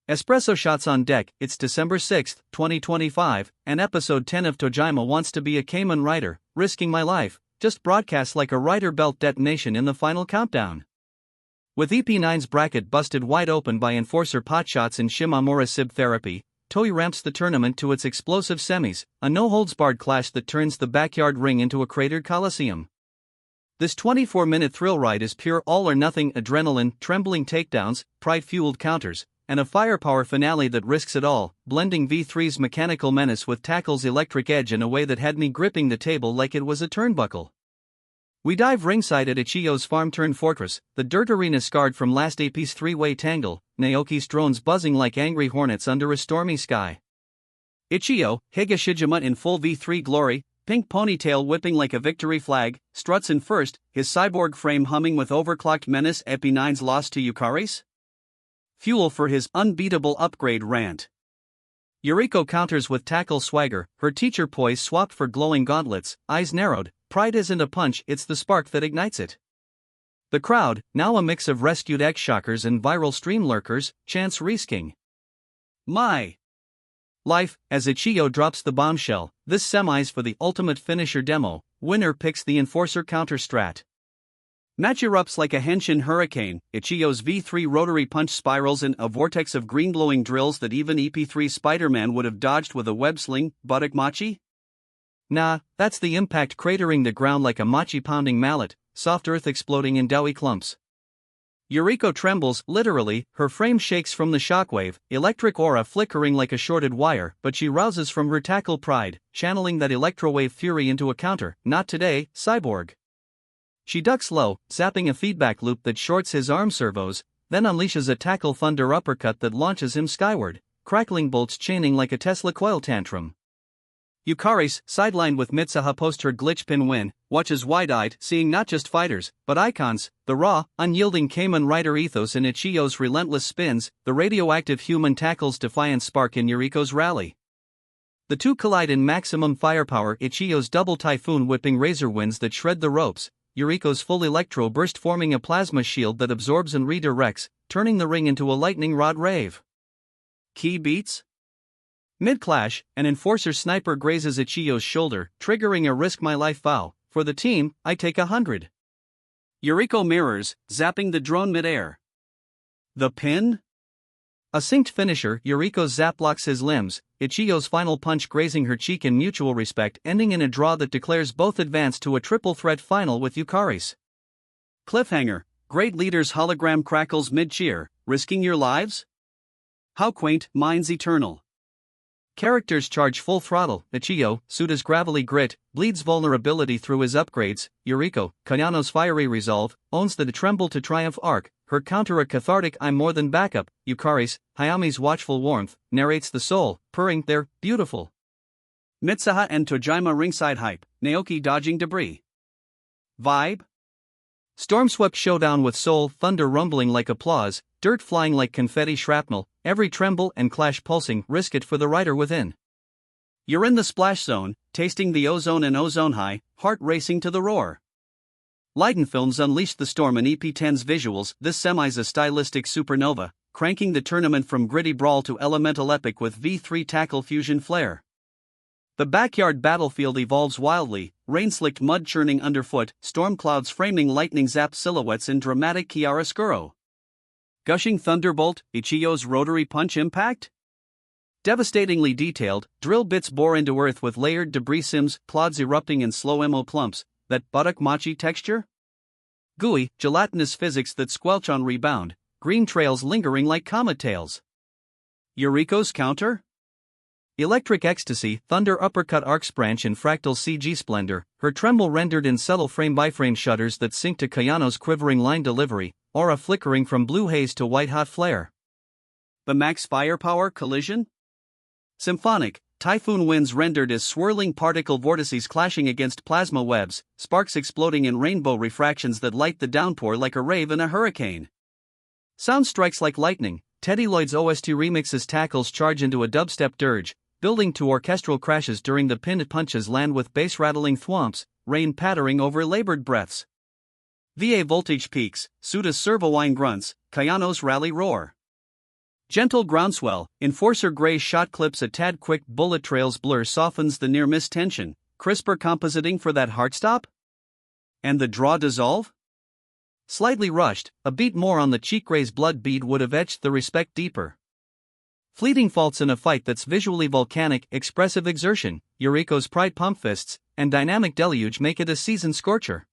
Espresso shots on deck. It's December 6, 2025, and episode 10 of Tojima Wants to Be a Kamen Rider, Risking My Life, just broadcasts like a rider belt detonation in the final countdown. With EP9's bracket busted wide open by enforcer potshots in Shimamura Sib Therapy, Toei ramps the tournament to its explosive semis, a no-holds-barred clash that turns the backyard ring into a cratered coliseum. This 24-minute thrill ride is pure all-or-nothing adrenaline, trembling takedowns, pride-fueled counters, and a firepower finale that risks it all, blending V3's mechanical menace with tackle's electric edge in a way that had me gripping the table like it was a turnbuckle. We dive ringside at Ichiyo's farm-turned-fortress, the dirt arena scarred from last AP's three-way tangle, Naoki's drones buzzing like angry hornets under a stormy sky. Ichiyo, Higashijima in full V3 glory, pink ponytail whipping like a victory flag, struts in first, his cyborg frame humming with overclocked menace. EP9's loss to Yukaris? Fuel for his unbeatable upgrade rant. YURiko counters with tackle swagger, her teacher poise swapped for glowing gauntlets, eyes narrowed. Pride isn't a punch, it's the spark that ignites it. The crowd, now a mix of rescued ex-shockers and viral stream lurkers, chants Risking My Life as Ichiyo drops the bombshell. This semi's for the ultimate finisher demo. Winner picks the enforcer counter strat. Match erupts like a henshin hurricane. Ichiyo's V3 rotary punch spirals in a vortex of green glowing drills that even EP3 Spider-Man would have dodged with a web sling. Buttock mochi? Nah, that's the impact cratering the ground like a mochi-pounding mallet, soft earth exploding in doughy clumps. YURiko trembles, literally, her frame shakes from the shockwave, electric aura flickering like a shorted wire, but she rouses from her tackle pride, channeling that electrowave fury into a counter. Not today, cyborg. She ducks low, zapping a feedback loop that shorts his arm servos, then unleashes a tackle thunder uppercut that launches him skyward, crackling bolts chaining like a Tesla coil tantrum. Yukaris, sidelined with Mitsuha post her glitch pin win, watches wide-eyed, seeing not just fighters, but icons, the raw, unyielding Kamen Rider ethos in Ichiyo's relentless spins, the radioactive human tackle's defiant spark in YURiko's rally. The two collide in maximum firepower. Ichiyo's double typhoon whipping razor winds that shred the ropes, YURiko's full electro burst forming a plasma shield that absorbs and redirects, turning the ring into a lightning rod rave. Key beats? Mid-clash, an enforcer sniper grazes Ichiyo's shoulder, triggering a risk my life vow. For the team, I take 100. YURiko mirrors, zapping the drone mid-air. The pin? A synced finisher. YURiko's zap blocks his limbs, Ichiyo's final punch grazing her cheek in mutual respect, ending in a draw that declares both advance to a triple threat final with Yukaris. Cliffhanger, great leader's hologram crackles mid-cheer, risking your lives? How quaint, minds eternal. Characters charge full throttle. Ichiyo, Suda's gravelly grit, bleeds vulnerability through his upgrades. YURiko, Kayano's fiery resolve, owns the tremble to triumph arc, her counter a cathartic I'm more than backup. Yukaris, Hayami's watchful warmth, narrates the soul, purring, they're beautiful. Mitsuha and Tojima ringside hype, Naoki dodging debris. Vibe? Storm-swept showdown with soul thunder rumbling like applause, dirt flying like confetti shrapnel, every tremble and clash pulsing. Risk it for the rider within. You're in the splash zone, tasting the ozone and ozone high, heart racing to the roar. Leiden Films unleashed the storm in EP10's visuals. This semi's a stylistic supernova, cranking the tournament from gritty brawl to elemental epic with V3 tackle fusion flair. The backyard battlefield evolves wildly, rain-slicked mud churning underfoot, storm clouds framing lightning-zapped silhouettes in dramatic chiaroscuro. Gushing thunderbolt, Ichiyo's rotary punch impact? Devastatingly detailed, drill bits bore into earth with layered debris sims, clods erupting in slow-mo plumps. That buttock mochi texture? Gooey, gelatinous physics that squelch on rebound, green trails lingering like comet tails. YURiko's counter? Electric ecstasy, thunder uppercut arcs branch in fractal CG splendor, her tremble rendered in subtle frame-by-frame shudders that sync to Kayano's quivering line delivery, aura flickering from blue haze to white-hot flare. The max firepower collision? Symphonic, typhoon winds rendered as swirling particle vortices clashing against plasma webs, sparks exploding in rainbow refractions that light the downpour like a rave in a hurricane. Sound strikes like lightning, Teddy Lloyd's OST remixes tackles charge into a dubstep dirge, building to orchestral crashes during the pinned punches land with bass-rattling thwomps, rain pattering over labored breaths. VA voltage peaks, Suda's servo-whine grunts, Kayano's rally roar. Gentle groundswell, enforcer gray shot clips a tad quick bullet trails blur softens the near-miss tension, crisper compositing for that heart stop? And the draw dissolve? Slightly rushed, a beat more on the cheek graze blood bead would have etched the respect deeper. Fleeting faults in a fight that's visually volcanic, expressive exertion, YURiko's pride pump fists, and dynamic deluge make it a season scorcher.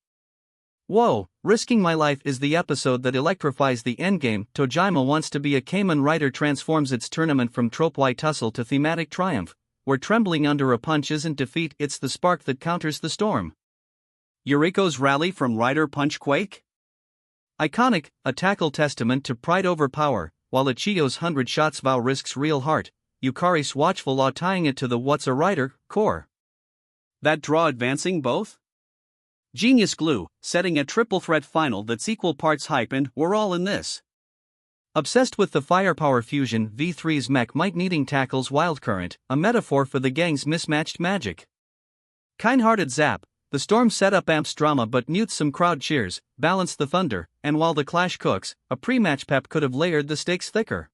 Whoa, Risking My Life is the episode that electrifies the endgame. Tojima Wants to Be a Kamen Rider transforms its tournament from trope-y tussle to thematic triumph, where trembling under a punch isn't defeat, it's the spark that counters the storm. YURiko's rally from rider punch quake? Iconic, a tackle testament to pride over power, while Ichiyo's 100 shots vow risks real heart, Yukaris watchful law tying it to the what's a rider core. That draw advancing both? Genius glue, setting a triple threat final that's equal parts hype and we're all in this. Obsessed with the firepower fusion, V3's mech might needing tackles wildcurrent, a metaphor for the gang's mismatched magic. Kind-hearted zap, the storm set up amps drama but mutes some crowd cheers, balance the thunder, and while the clash cooks, a pre-match pep could have layered the stakes thicker.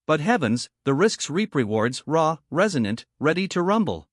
But heavens, the risks reap rewards, raw, resonant, ready to rumble.